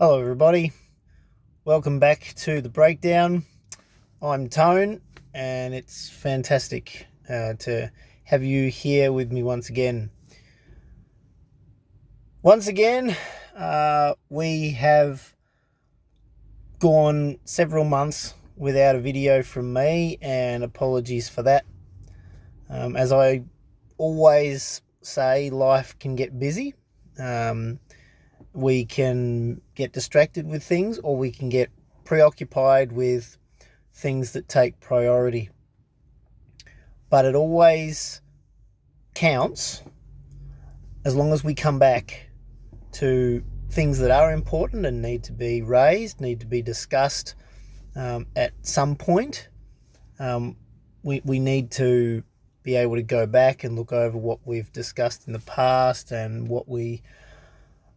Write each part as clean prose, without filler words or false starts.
Hello everybody, welcome back to the breakdown. I'm Tone and it's fantastic to have you here with me once again. We have gone several months without a video from me, and apologies for that. As I always say, life can get busy. We can get distracted with things, or we can get preoccupied with things that take priority. But it always counts as long as we come back to things that are important and need to be raised, need to be discussed at some point. We need to be able to go back and look over what we've discussed in the past and what we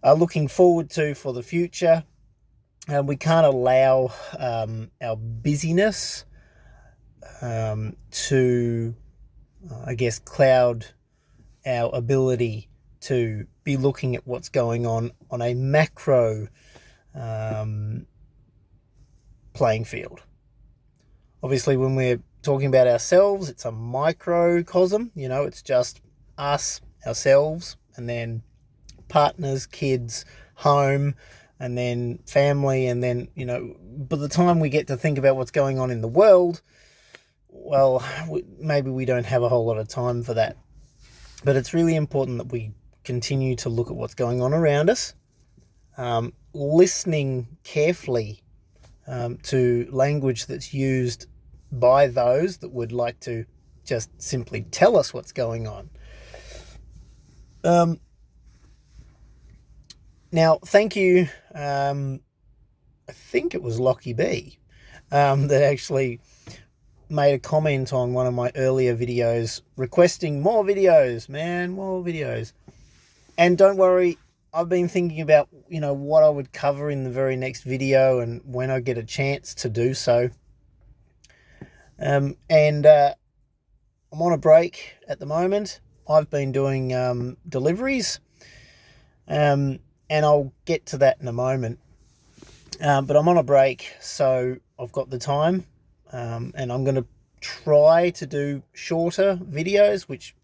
are looking forward to for the future. And we can't allow our busyness to, cloud our ability to be looking at what's going on a macro playing field. Obviously, when we're talking about ourselves, it's a microcosm. It's just us, ourselves, and then partners, kids, home, and then family, and then, by the time we get to think about what's going on in the world, well, maybe we don't have a whole lot of time for that. But it's really important that we continue to look at what's going on around us, listening carefully to language that's used by those that would like to just simply tell us what's going on. Now, thank you. I think it was Lockie B that actually made a comment on one of my earlier videos requesting more videos, more videos. And don't worry, I've been thinking about, what I would cover in the very next video and when I get a chance to do so. I'm on a break at the moment. I've been doing deliveries. And I'll get to that in a moment. But I'm on a break, so I've got the time. And I'm going to try to do shorter videos, which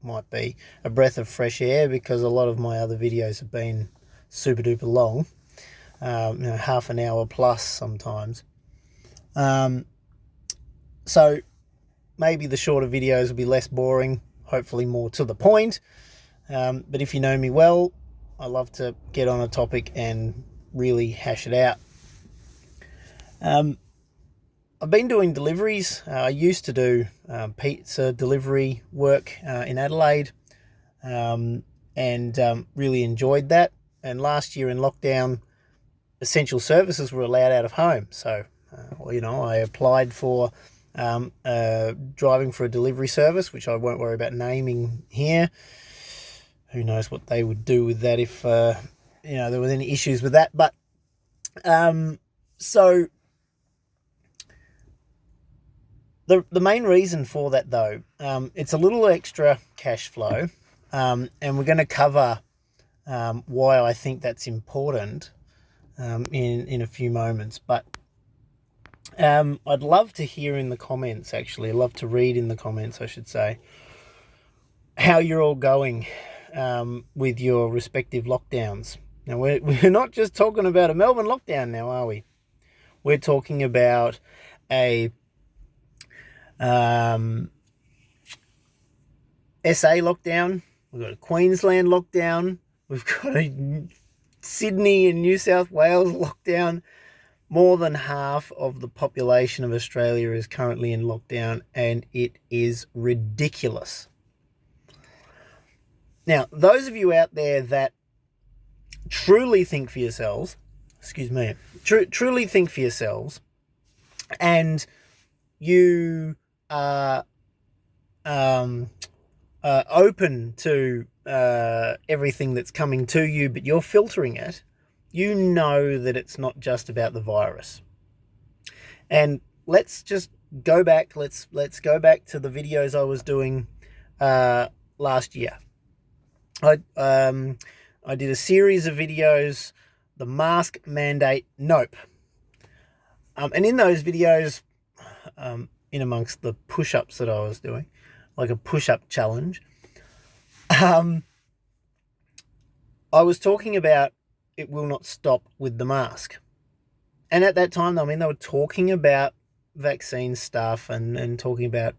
might be a breath of fresh air because a lot of my other videos have been super duper long. Half an hour plus sometimes. So maybe the shorter videos will be less boring, hopefully more to the point. But if you know me well, I love to get on a topic and really hash it out. I've been doing deliveries. I used to do pizza delivery work in Adelaide, and really enjoyed that. And last year in lockdown, essential services were allowed out of home. So, I applied for driving for a delivery service, which I won't worry about naming here. Who knows what they would do with that if, there was any issues with that. But, so the main reason for that, though, it's a little extra cash flow, and we're going to cover why I think that's important in a few moments. But I'd love to hear in the comments, actually. I'd love to read in the comments, I should say, how you're all going with your respective lockdowns. Now, we're not just talking about a Melbourne lockdown now, are we? We're talking about a SA lockdown. We've got a Queensland lockdown. We've got a Sydney and New South Wales lockdown. More than half of the population of Australia is currently in lockdown, and it is ridiculous. Now, those of you out there that truly think for yourselves, truly think for yourselves, and you are open to everything that's coming to you, but you're filtering it, you know that it's not just about the virus. And let's just go back. Let's go back to the videos I was doing last year. I did a series of videos the mask mandate nope. And in those videos, in amongst the push-ups that I was doing, like a push-up challenge, I was talking about it will not stop with the mask. And at that time, I mean, they were talking about vaccine stuff and talking about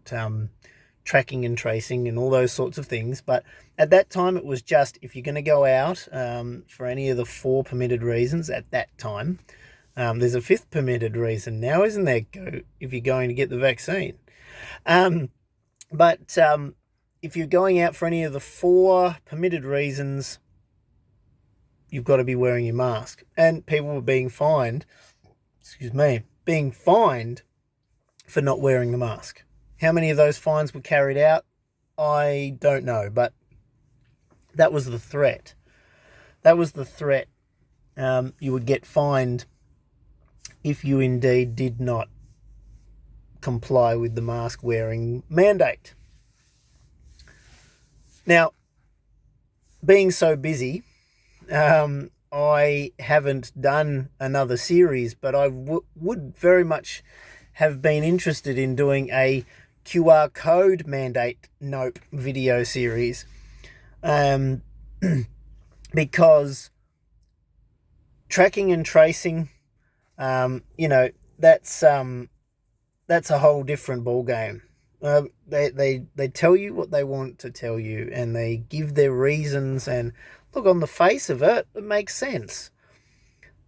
tracking and tracing and all those sorts of things. But at that time, it was just, if you're going to go out for any of the 4 permitted reasons at that time, there's a 5th permitted reason now, isn't there? If you're going to get the vaccine. But if you're going out for any of the 4 permitted reasons, you've got to be wearing your mask. And people were being fined for not wearing the mask. How many of those fines were carried out? I don't know, but that was the threat. You would get fined if you indeed did not comply with the mask wearing mandate. Now, being so busy, I haven't done another series, but I would very much have been interested in doing a QR code mandate nope video series, because tracking and tracing, that's a whole different ball game. They tell you what they want to tell you, and they give their reasons, and look, on the face of it, it makes sense.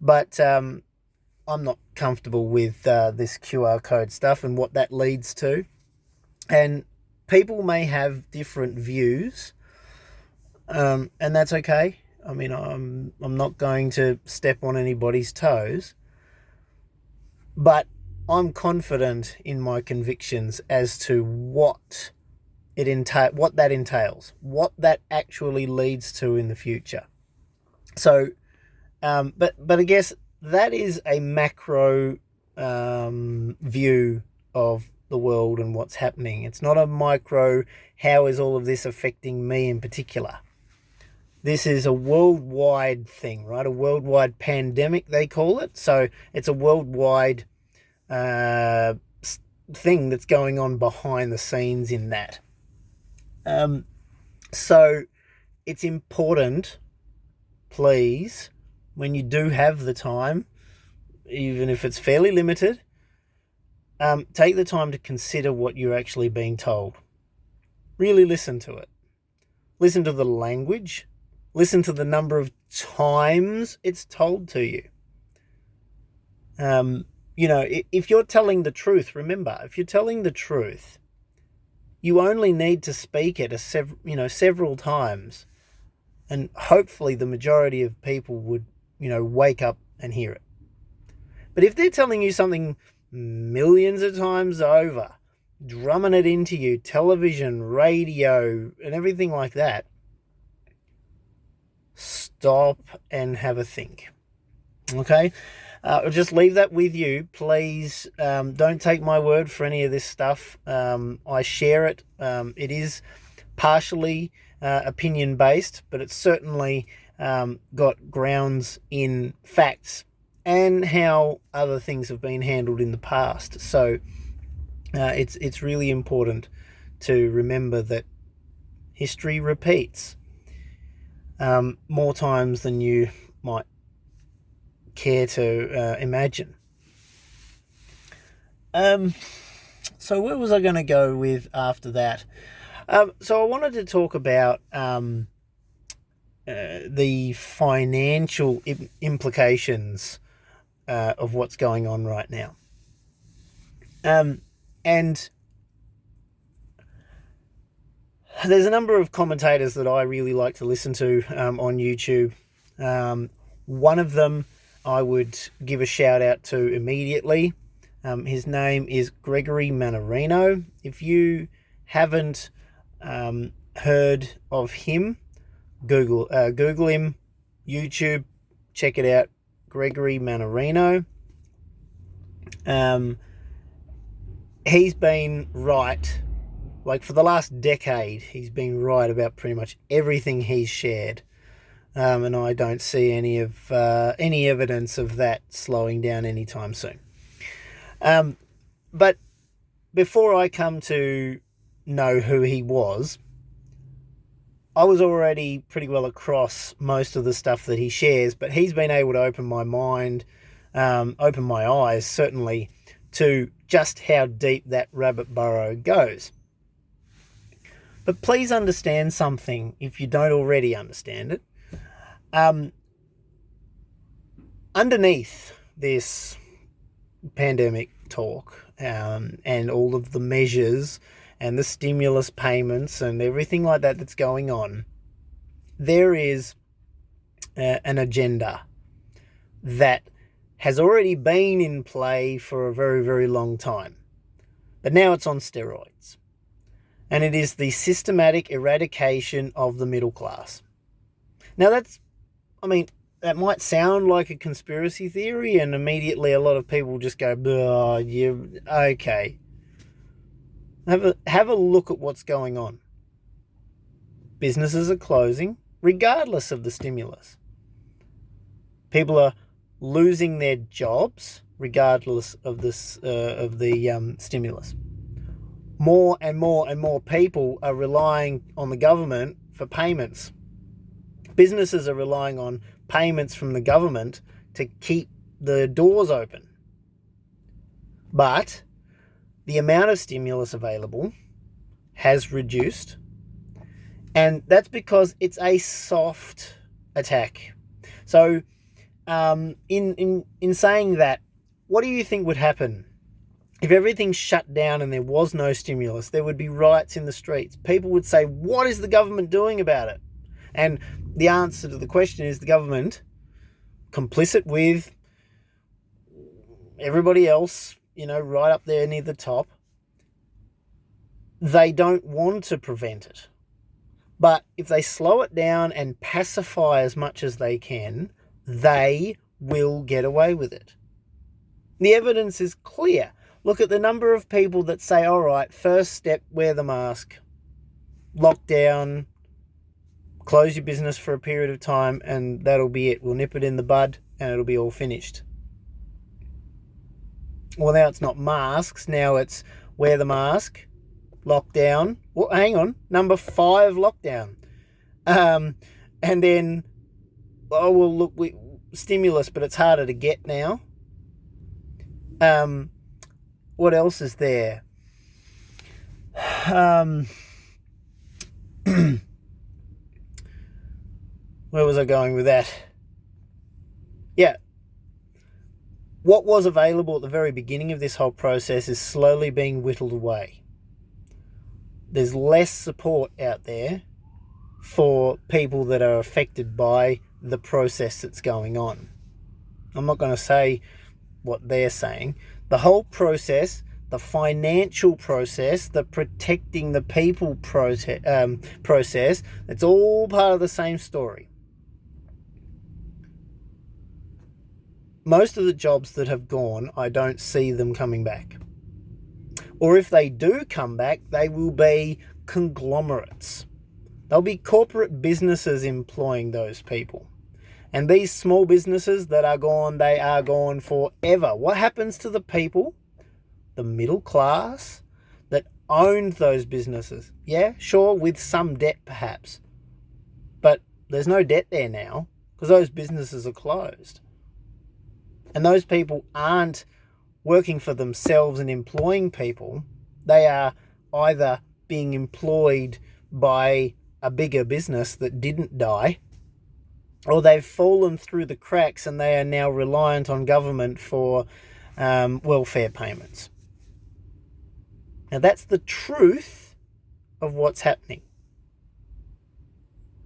But I'm not comfortable with this QR code stuff and what that leads to. And people may have different views, and that's okay. I mean, I'm not going to step on anybody's toes, but I'm confident in my convictions as to what that entails, what that actually leads to in the future. So, but I guess that is a macro view of the world and what's happening. It's not a micro, how is all of this affecting me in particular? This is a worldwide thing, right? A worldwide pandemic, they call it. So it's a worldwide thing that's going on behind the scenes in that. So it's important, please, when you do have the time, even if it's fairly limited, take the time to consider what you're actually being told. Really listen to it. Listen to the language. Listen to the number of times it's told to you. If you're telling the truth, remember, if you're telling the truth, you only need to speak it several times, and hopefully the majority of people would, wake up and hear it. But if they're telling you something millions of times over, drumming it into you, television, radio, and everything like that, stop and have a think. Okay? I'll just leave that with you. Please don't take my word for any of this stuff. I share it. It is partially opinion-based, but it's certainly got grounds in facts and how other things have been handled in the past. So it's really important to remember that history repeats more times than you might care to imagine. So where was I going to go with after that? So I wanted to talk about the financial implications of what's going on right now. And there's a number of commentators that I really like to listen to on YouTube. One of them I would give a shout out to immediately. His name is Gregory Mannarino. If you haven't heard of him, Google him, YouTube, check it out, Gregory Mannarino. He's been right, like for the last decade, he's been right about pretty much everything he's shared. and I don't see any evidence of that slowing down anytime soon. But before I come to know who he was, I was already pretty well across most of the stuff that he shares, but he's been able to open my mind, open my eyes, certainly, to just how deep that rabbit burrow goes. But please understand something if you don't already understand it. Underneath this pandemic talk and all of the measures and the stimulus payments and everything like that that's going on, there is an agenda that has already been in play for a very, very long time. But now it's on steroids. And it is the systematic eradication of the middle class. Now that might sound like a conspiracy theory, and immediately a lot of people just go, "Oh, okay." Have a look at what's going on. Businesses are closing, regardless of the stimulus. People are losing their jobs, regardless of the stimulus. More and more and more people are relying on the government for payments. Businesses are relying on payments from the government to keep the doors open. But the amount of stimulus available has reduced, and that's because it's a soft attack. So in saying that, what do you think would happen if everything's shut down and there was no stimulus? There would be riots in the streets. People would say, what is the government doing about it? And the answer to the question is the government, complicit with everybody else, right up there near the top, they don't want to prevent it. But if they slow it down and pacify as much as they can, they will get away with it. The evidence is clear. Look at the number of people that say, all right, first step, wear the mask, lockdown, close your business for a period of time, and that'll be it. We'll nip it in the bud and it'll be all finished. Well, now it's not masks. Now it's wear the mask, lockdown. Well, hang on, number 5 lockdown. And then, stimulus, but it's harder to get now. What else is there? Where was I going with that? Yeah. What was available at the very beginning of this whole process is slowly being whittled away. There's less support out there for people that are affected by the process that's going on. I'm not going to say what they're saying. The whole process, the financial process, the protecting the people process, it's all part of the same story. Most of the jobs that have gone, I don't see them coming back. Or if they do come back, they will be conglomerates. They'll be corporate businesses employing those people. And these small businesses that are gone, they are gone forever. What happens to the people, the middle class, that owned those businesses? Yeah, sure, with some debt perhaps. But there's no debt there now because those businesses are closed. And those people aren't working for themselves and employing people. They are either being employed by a bigger business that didn't die, or they've fallen through the cracks and they are now reliant on government for welfare payments. Now that's the truth of what's happening.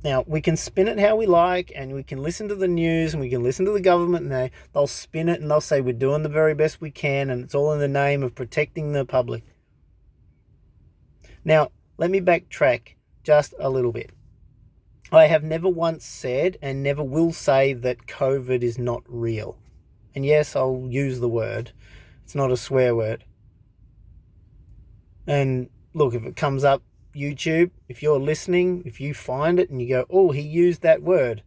Now, we can spin it how we like, and we can listen to the news, and we can listen to the government, and they'll spin it, and they'll say we're doing the very best we can, and it's all in the name of protecting the public. Now, let me backtrack just a little bit. I have never once said, and never will say, that COVID is not real. And yes, I'll use the word. It's not a swear word. And look, if it comes up YouTube, if you're listening, if you find it and you go, oh, he used that word,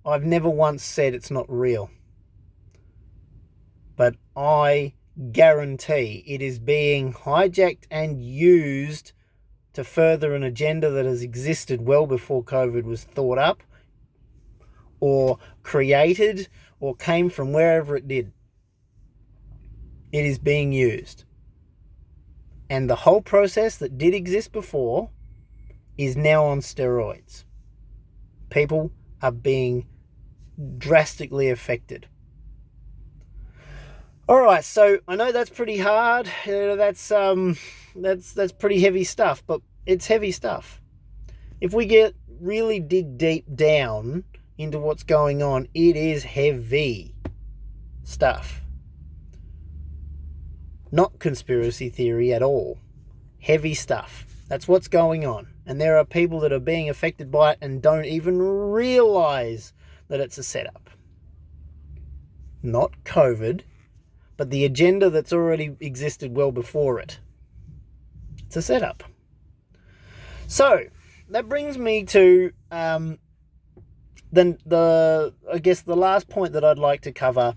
I've never once said it's not real. But I guarantee it is being hijacked and used to further an agenda that has existed well before COVID was thought up or created or came from wherever it did. It is being used. And the whole process that did exist before is now on steroids. People are being drastically affected. All right, so I know that's pretty hard. That's pretty heavy stuff, but it's heavy stuff. If we really dig deep down into what's going on, it is heavy stuff. Not conspiracy theory at all. Heavy stuff. That's what's going on. And there are people that are being affected by it and don't even realize that it's a setup. Not COVID, but the agenda that's already existed well before it. It's a setup. So that brings me to then the last point that I'd like to cover,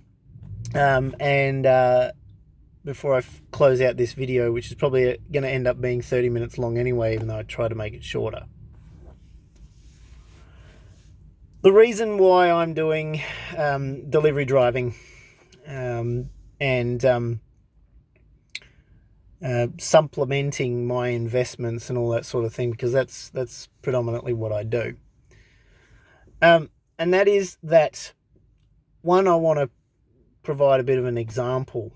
before I close out this video, which is probably going to end up being 30 minutes long anyway, even though I try to make it shorter. The reason why I'm doing delivery driving and supplementing my investments and all that sort of thing, because that's predominantly what I do. And that is that, one, I want to provide a bit of an example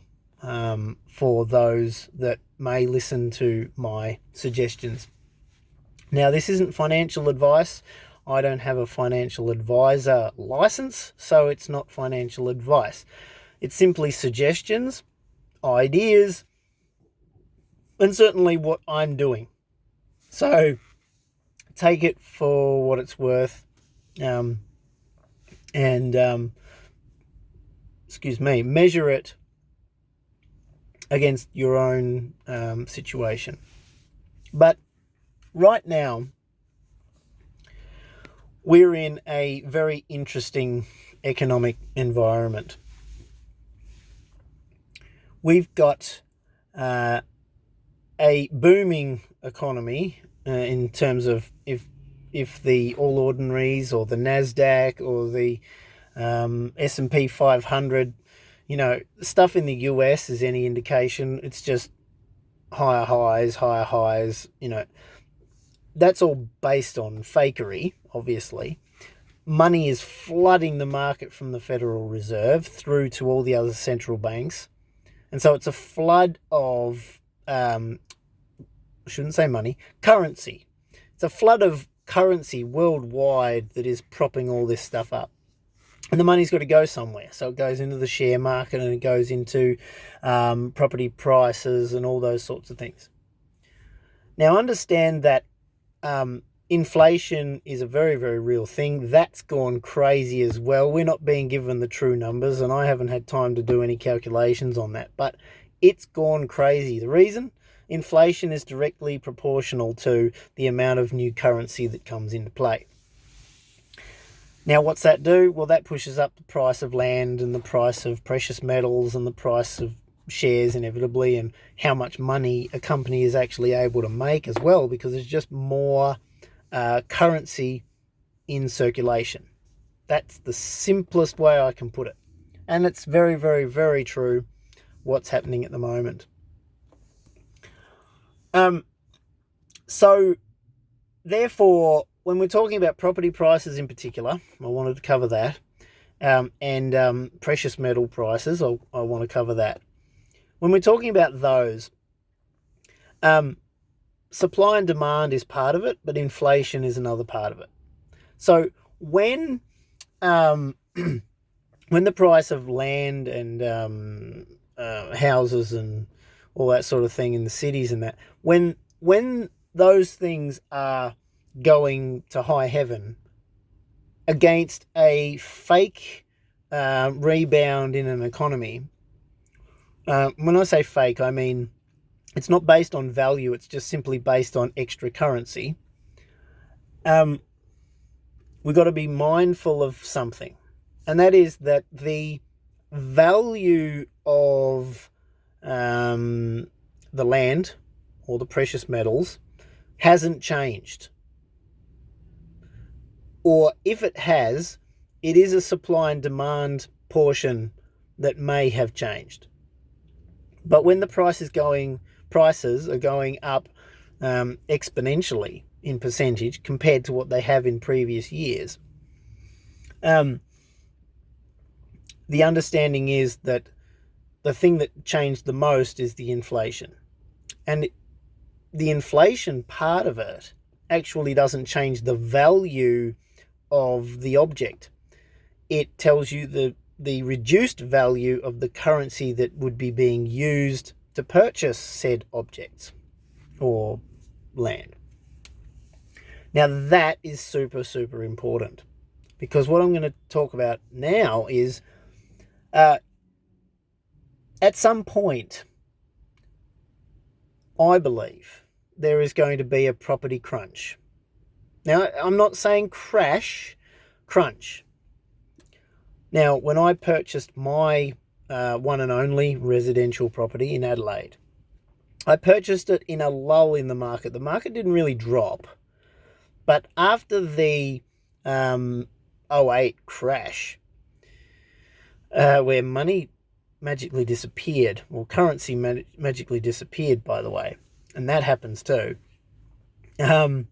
for those that may listen to my suggestions. Now, this isn't financial advice. I don't have a financial advisor license, so it's not financial advice. It's simply suggestions, ideas, and certainly what I'm doing. So take it for what it's worth, measure it against your own situation. But right now, we're in a very interesting economic environment. We've got a booming economy in terms of if the All Ordinaries or the NASDAQ or the S&P 500, stuff in the US is any indication, it's just higher highs, that's all based on fakery, obviously. Money is flooding the market from the Federal Reserve through to all the other central banks. And so it's a flood of, currency. It's a flood of currency worldwide that is propping all this stuff up. And the money's got to go somewhere. So it goes into the share market and it goes into property prices and all those sorts of things. Now, understand that inflation is a very, very real thing. That's gone crazy as well. We're not being given the true numbers, and I haven't had time to do any calculations on that. But it's gone crazy. The reason? Inflation is directly proportional to the amount of new currency that comes into play. Now, what's that do? Well, that pushes up the price of land and the price of precious metals and the price of shares inevitably, and how much money a company is actually able to make as well, because there's just more currency in circulation. That's the simplest way I can put it. And it's very, very, very true what's happening at the moment. So, therefore, when we're talking about property prices in particular, I wanted to cover that, and precious metal prices, I want to cover that. When we're talking about those, supply and demand is part of it, but inflation is another part of it. So when the price of land and houses and all that sort of thing in the cities and that, when those things are going to high heaven against a fake rebound in an economy, when I say fake, I mean it's not based on value, it's just simply based on extra currency. we've got to be mindful of something, and that is that the value of the land or the precious metals hasn't changed. Or if it has, it is a supply and demand portion that may have changed. But when the prices are going up exponentially in percentage compared to what they have in previous years, the understanding is that the thing that changed the most is the inflation. And the inflation part of it actually doesn't change the value of the object. It tells you the reduced value of the currency that would be being used to purchase said objects or land. Now that is super, super important, because what I'm going to talk about now is at some point, I believe there is going to be a property crunch. Now, I'm not saying crash, crunch. Now, when I purchased my one and only residential property in Adelaide, I purchased it in a lull in the market. The market didn't really drop. But after the 2008 crash, where money magically disappeared, or currency magically disappeared, by the way, and that happens too. And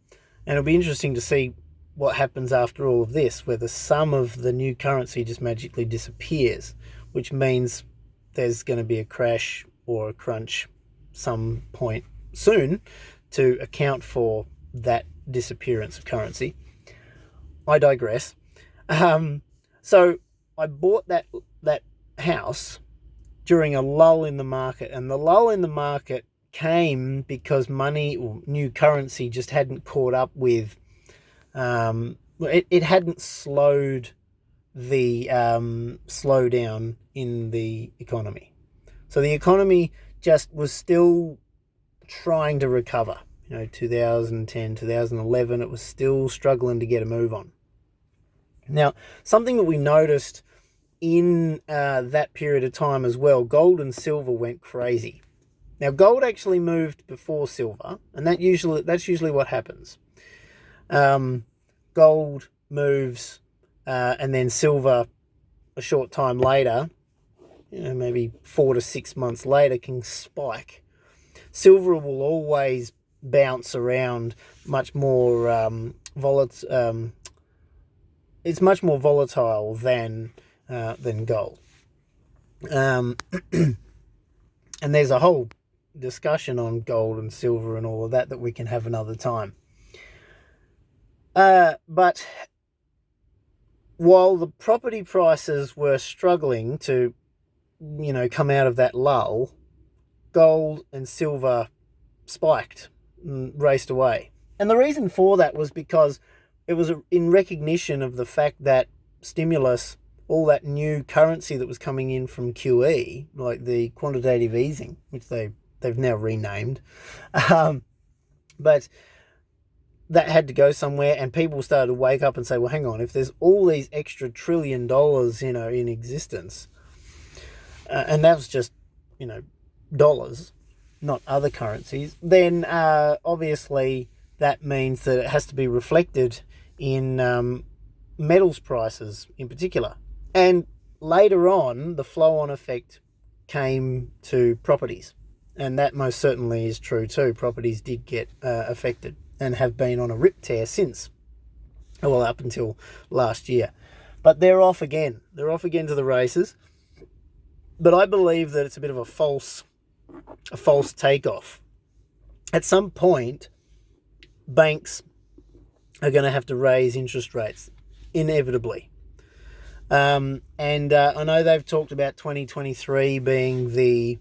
it'll be interesting to see what happens after all of this, where the sum of the new currency just magically disappears, which means there's going to be a crash or a crunch some point soon to account for that disappearance of currency. I digress. So I bought that house during a lull in the market, and the lull in the market came because money or new currency just hadn't caught up with it hadn't slowed the slowdown in the economy. So the economy just was still trying to recover. 2010, 2011, it was still struggling to get a move on. Now, something that we noticed in that period of time as well, gold and silver went crazy. Now, gold actually moved before silver, and that's usually what happens. Gold moves, and then silver a short time later, maybe 4 to 6 months later, can spike. Silver will always bounce around much more volatile. It's much more volatile than gold. And there's a whole discussion on gold and silver and all of that we can have another time. But while the property prices were struggling to, come out of that lull, gold and silver spiked and raced away. And the reason for that was because it was in recognition of the fact that stimulus, all that new currency that was coming in from QE, like the quantitative easing, which they've now renamed, but that had to go somewhere, and people started to wake up and say, well, hang on, if there's all these extra $1 trillion, in existence, and that was just, dollars, not other currencies, then obviously that means that it has to be reflected in metals prices in particular. And later on, the flow-on effect came to properties, and that most certainly is true too. Properties did get affected and have been on a rip tear since, well, up until last year. But they're off again. They're off again to the races. But I believe that it's a bit of a false takeoff. At some point, banks are going to have to raise interest rates, inevitably. And I know they've talked about 2023 being the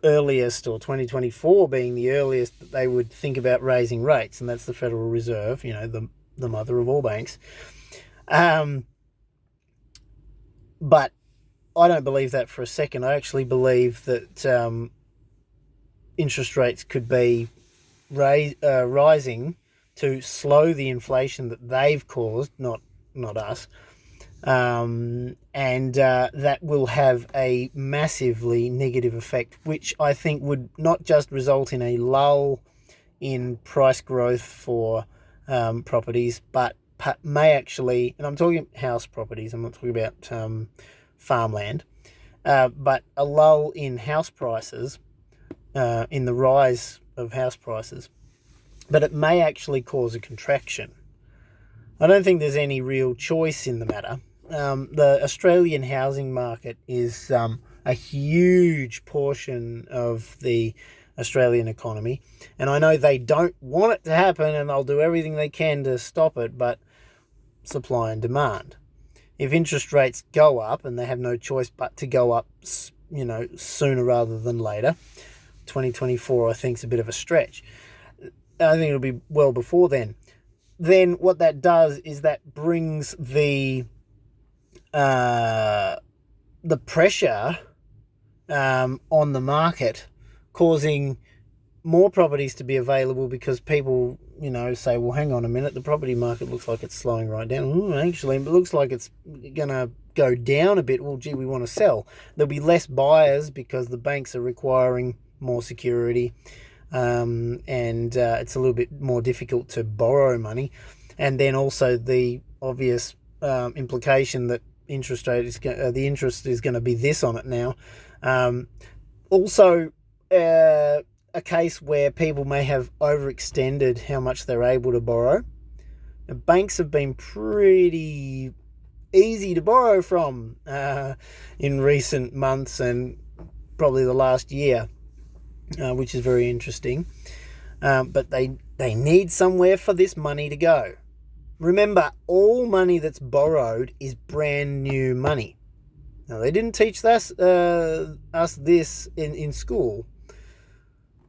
earliest, or 2024 being the earliest that they would think about raising rates, and that's the Federal Reserve, the mother of all banks. But I don't believe that for a second. I actually believe that interest rates could be rising to slow the inflation that they've caused, not us. And that will have a massively negative effect, which I think would not just result in a lull in price growth for properties, but may actually, and I'm talking house properties, I'm not talking about farmland, but a lull in house prices, in the rise of house prices, but it may actually cause a contraction. I don't think there's any real choice in the matter. The Australian housing market is a huge portion of the Australian economy, and I know they don't want it to happen, and they'll do everything they can to stop it, but supply and demand. If interest rates go up, and they have no choice but to go up, sooner rather than later, 2024 I think is a bit of a stretch. I think it'll be well before then. Then what that does is that brings the pressure on the market, causing more properties to be available, because people, say, well, hang on a minute, the property market looks like it's slowing right down. Actually, it looks like it's going to go down a bit. Well, gee, we want to sell. There'll be less buyers because the banks are requiring more security. And it's a little bit more difficult to borrow money. And then also the obvious implication that the interest is going to be this on it now. Also, a case where people may have overextended how much they're able to borrow. The banks have been pretty easy to borrow from in recent months and probably the last year, which is very interesting. But they need somewhere for this money to go. Remember, all money that's borrowed is brand new money. Now, they didn't teach us this in school,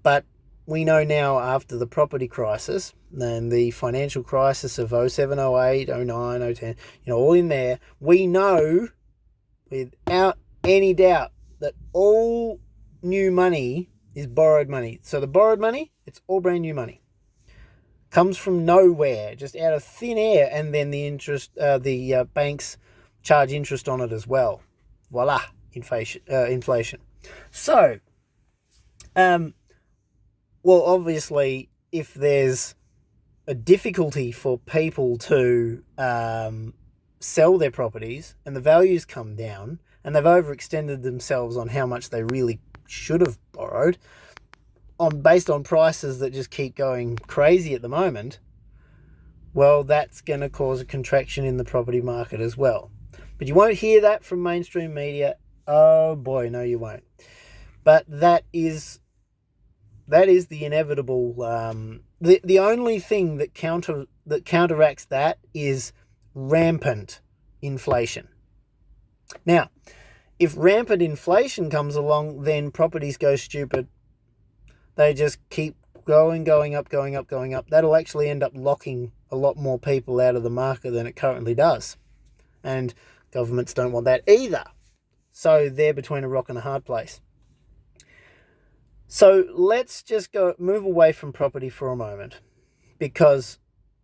but we know now, after the property crisis and the financial crisis of 07, 08, 09, 010, all in there, we know without any doubt that all new money is borrowed money. So the borrowed money, it's all brand new money. Comes from nowhere, just out of thin air, and then the banks charge interest on it as well. Voila, inflation. So, well, obviously, if there's a difficulty for people to sell their properties and the values come down and they've overextended themselves on how much they really should have borrowed, based on prices that just keep going crazy at the moment, well, that's going to cause a contraction in the property market as well. But you won't hear that from mainstream media. Oh boy, no, you won't. But that is the inevitable. The only thing that counteracts that is rampant inflation. Now, if rampant inflation comes along, then properties go stupid. They just keep going up. That'll actually end up locking a lot more people out of the market than it currently does. And governments don't want that either. So they're between a rock and a hard place. So let's just move away from property for a moment, because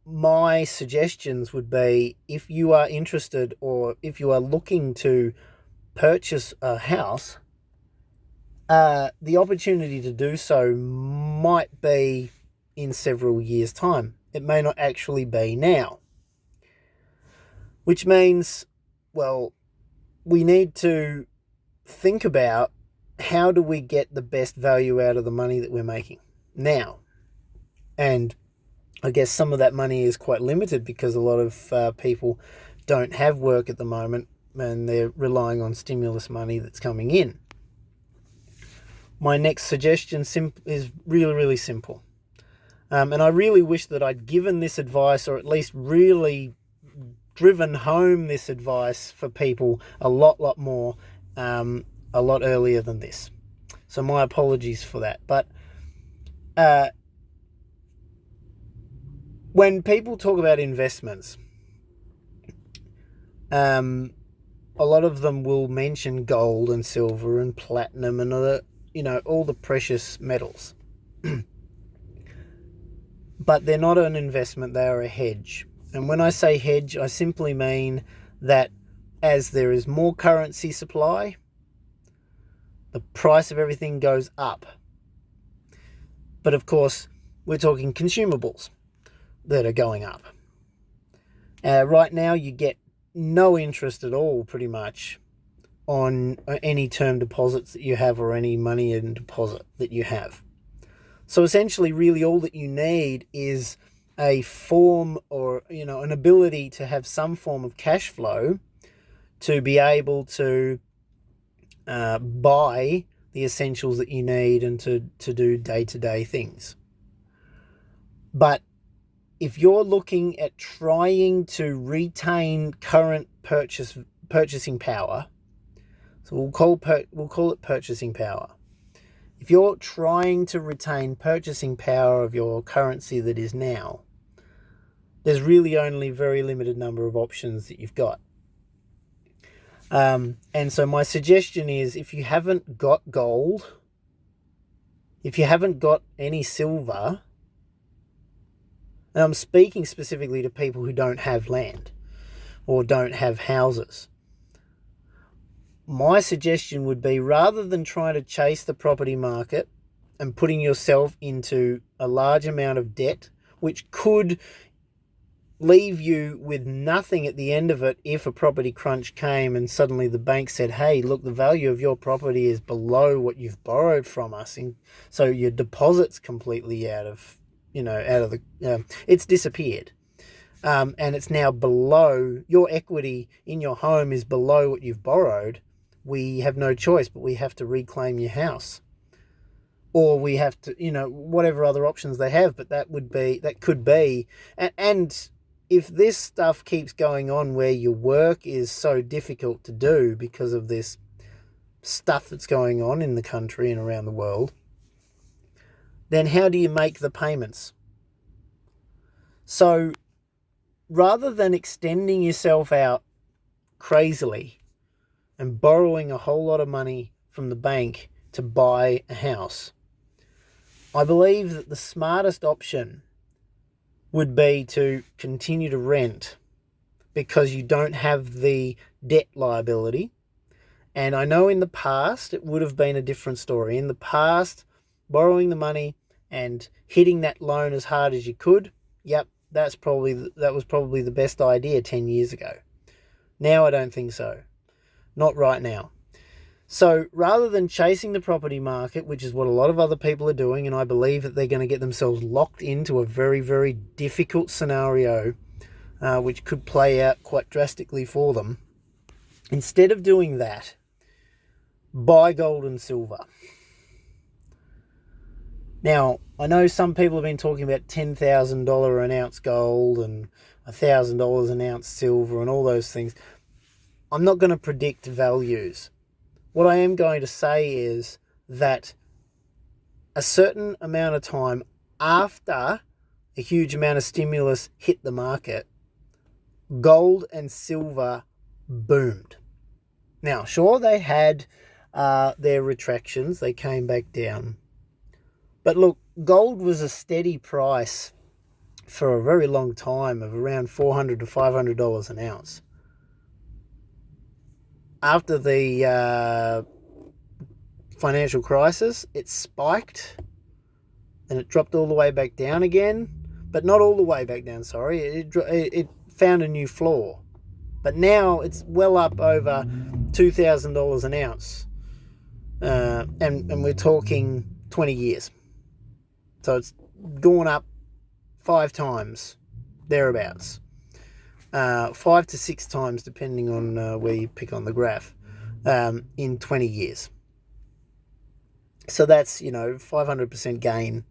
my suggestions would be, if you are interested or if you are looking to purchase a house, the opportunity to do so might be in several years' time. It may not actually be now. Which means, well, we need to think about, how do we get the best value out of the money that we're making now? And I guess some of that money is quite limited because a lot of people don't have work at the moment and they're relying on stimulus money that's coming in. My next suggestion is really, really simple. And I really wish that I'd given this advice, or at least really driven home this advice for people a lot more, a lot earlier than this. So my apologies for that. But when people talk about investments, a lot of them will mention gold and silver and platinum and all the precious metals. but they're not an investment, they are a hedge. And when I say hedge, I simply mean that as there is more currency supply, the price of everything goes up. But of course, we're talking consumables that are going up. Right now, you get no interest at all, pretty much, on any term deposits that you have or any money in deposit that you have. So essentially, really, all that you need is a form or, an ability to have some form of cash flow to be able to buy the essentials that you need and to do day-to-day things. But if you're looking at trying to retain current purchasing power, so we'll call it purchasing power. If you're trying to retain purchasing power of your currency that is now, there's really only a very limited number of options that you've got. And so my suggestion is, if you haven't got gold, if you haven't got any silver, and I'm speaking specifically to people who don't have land or don't have houses, my suggestion would be, rather than trying to chase the property market and putting yourself into a large amount of debt, which could leave you with nothing at the end of it if a property crunch came and suddenly the bank said, hey, look, the value of your property is below what you've borrowed from us, and so your deposit's completely out of the it's disappeared, and it's now below, your equity in your home is below what you've borrowed. We have no choice, but we have to reclaim your house, or we have to, whatever other options they have. But that could be, and if this stuff keeps going on where your work is so difficult to do because of this stuff that's going on in the country and around the world, then how do you make the payments? So rather than extending yourself out crazily and borrowing a whole lot of money from the bank to buy a house, I believe that the smartest option would be to continue to rent, because you don't have the debt liability. And I know in the past it would have been a different story. In the past, borrowing the money and hitting that loan as hard as you could, yep, that was probably the best idea 10 years ago. Now I don't think so. Not right now. So rather than chasing the property market, which is what a lot of other people are doing, and I believe that they're going to get themselves locked into a very, very difficult scenario, which could play out quite drastically for them, instead of doing that, buy gold and silver. Now, I know some people have been talking about $10,000 an ounce gold and $1,000 an ounce silver and all those things. I'm not going to predict values. What I am going to say is that a certain amount of time after a huge amount of stimulus hit the market, gold and silver boomed. Now, sure, they had their retractions. They came back down. But look, gold was a steady price for a very long time of around $400 to $500 an ounce. After the financial crisis, it spiked and it dropped all the way back down again, but not all the way back down, sorry. It found a new floor. But now it's well up over $2,000 an ounce. And we're talking 20 years. So it's gone up 5 times, thereabouts. 5 to 6 times, depending on where you pick on the graph, in 20 years. So that's, 500% gain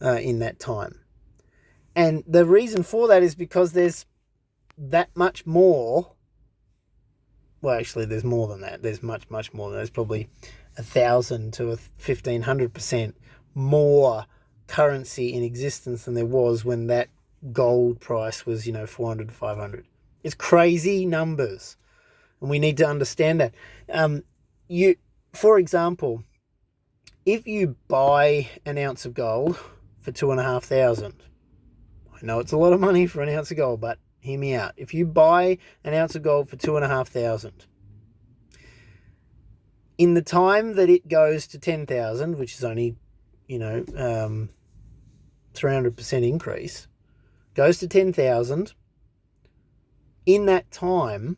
in that time. And the reason for that is because there's that much more. Well, actually, there's more than that. There's much, much more than that. There's probably 1,000 to 1,500% more currency in existence than there was when that gold price was, 400 to 500. It's crazy numbers, and we need to understand that. For example, if you buy an ounce of gold for $2,500, I know it's a lot of money for an ounce of gold, but hear me out. If you buy an ounce of gold for $2,500, in the time that it goes to 10,000, which is only, 300% increase, goes to 10,000, in that time,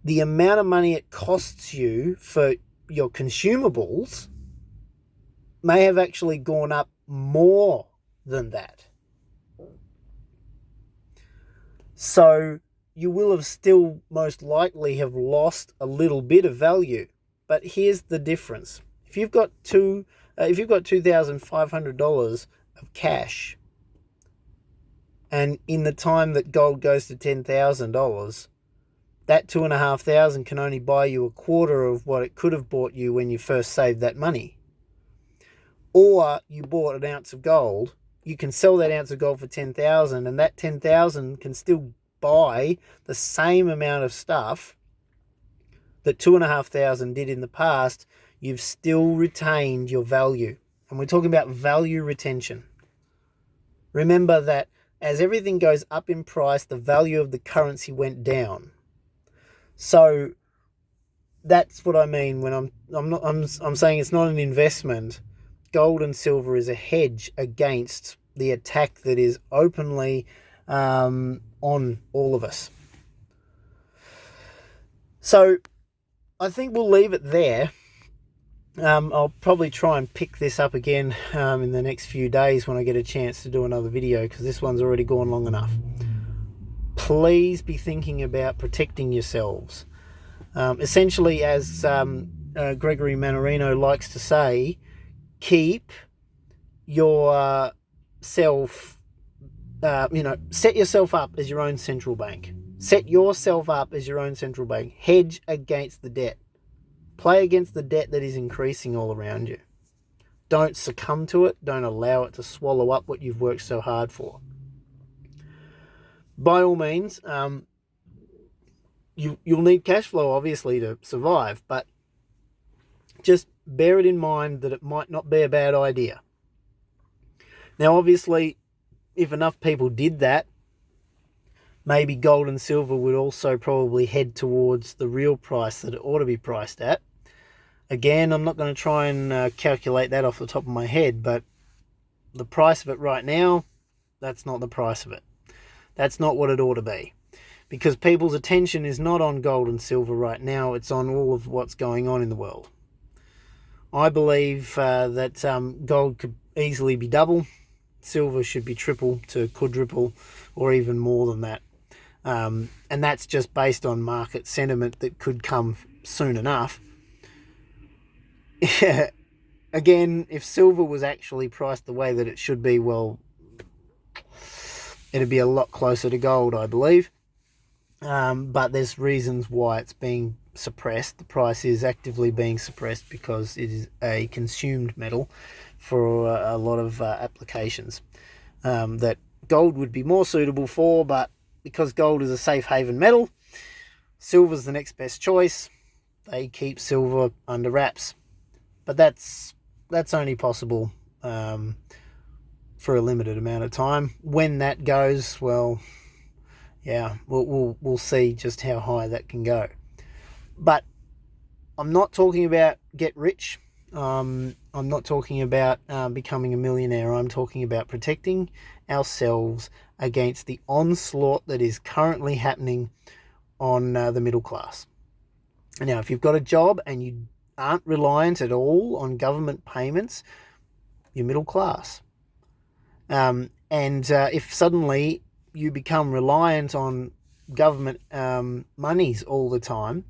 the amount of money it costs you for your consumables may have actually gone up more than that. So you will have still most likely have lost a little bit of value. But here's the difference. If you've got $2,500 of cash, and in the time that gold goes to $10,000, that $2,500 can only buy you a quarter of what it could have bought you when you first saved that money. Or you bought an ounce of gold, you can sell that ounce of gold for $10,000, and that $10,000 can still buy the same amount of stuff that $2,500 did in the past. You've still retained your value. And we're talking about value retention. Remember that as everything goes up in price, the value of the currency went down. So that's what I mean when I'm saying it's not an investment. Gold and silver is a hedge against the attack that is openly on all of us. So I think we'll leave it there. I'll probably try and pick this up again in the next few days when I get a chance to do another video, because this one's already gone long enough. Please be thinking about protecting yourselves. Essentially, as Gregory Mannarino likes to say, keep your set yourself up as your own central bank. Set yourself up as your own central bank. Hedge against the debt. Play against the debt that is increasing all around you. Don't succumb to it. Don't allow it to swallow up what you've worked so hard for. By all means, you'll need cash flow, obviously, to survive, but just bear it in mind that it might not be a bad idea. Now, obviously, if enough people did that, maybe gold and silver would also probably head towards the real price that it ought to be priced at. Again, I'm not going to try and calculate that off the top of my head, but the price of it right now, that's not the price of it. That's not what it ought to be. Because people's attention is not on gold and silver right now, it's on all of what's going on in the world. I believe that gold could easily be double, silver should be triple to quadruple, or even more than that. And that's just based on market sentiment that could come soon enough. Again, if silver was actually priced the way that it should be, well, it'd be a lot closer to gold, I believe. But there's reasons why it's being suppressed. The price is actively being suppressed because it is a consumed metal for a lot of applications that gold would be more suitable for, but because gold is a safe haven metal, silver's the next best choice. They keep silver under wraps. But that's only possible for a limited amount of time. When that goes, well, yeah, we'll see just how high that can go. But I'm not talking about get rich. I'm not talking about becoming a millionaire. I'm talking about protecting ourselves against the onslaught that is currently happening on the middle class. Now, if you've got a job and you aren't reliant at all on government payments, you're middle class. And if suddenly you become reliant on government monies all the time,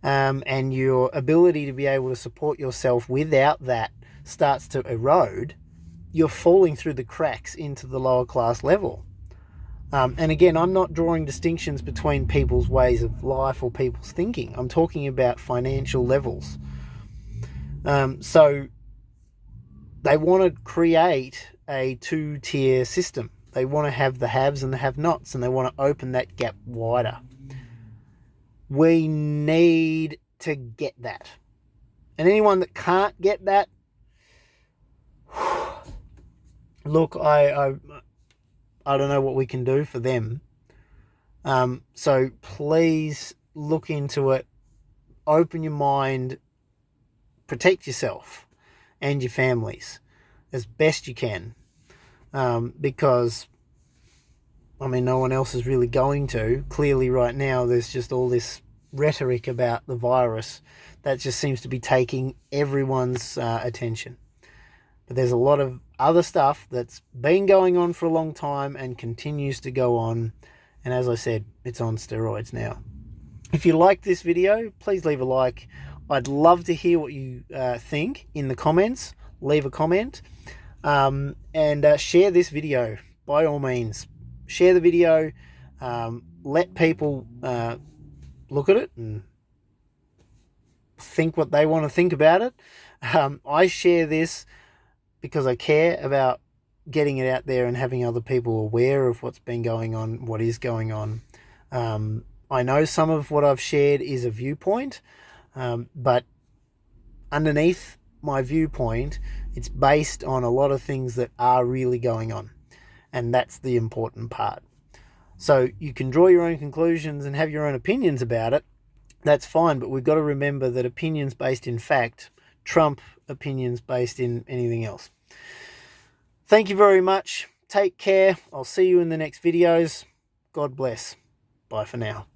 and your ability to be able to support yourself without that starts to erode, you're falling through the cracks into the lower class level. And again, I'm not drawing distinctions between people's ways of life or people's thinking. I'm talking about financial levels. So they want to create a two-tier system. They want to have the haves and the have-nots, and they want to open that gap wider. We need to get that. And anyone that can't get that, look, I don't know what we can do for them. So please look into it, open your mind, protect yourself and your families as best you can, because, I mean, no one else is really going to. Clearly right now there's just all this rhetoric about the virus that just seems to be taking everyone's attention. But there's a lot of other stuff that's been going on for a long time and continues to go on. And as I said, it's on steroids now. If you like this video, please leave a like. I'd love to hear what you think in the comments. Leave a comment. And share this video, by all means. Share the video. Let people look at it and think what they want to think about it. I share this because I care about getting it out there and having other people aware of what's been going on, what is going on. I know some of what I've shared is a viewpoint, but underneath my viewpoint, it's based on a lot of things that are really going on. And that's the important part. So you can draw your own conclusions and have your own opinions about it. That's fine, but we've got to remember that opinions based in fact trump opinions based in anything else. Thank you very much. Take care. I'll see you in the next videos. God bless. Bye for now.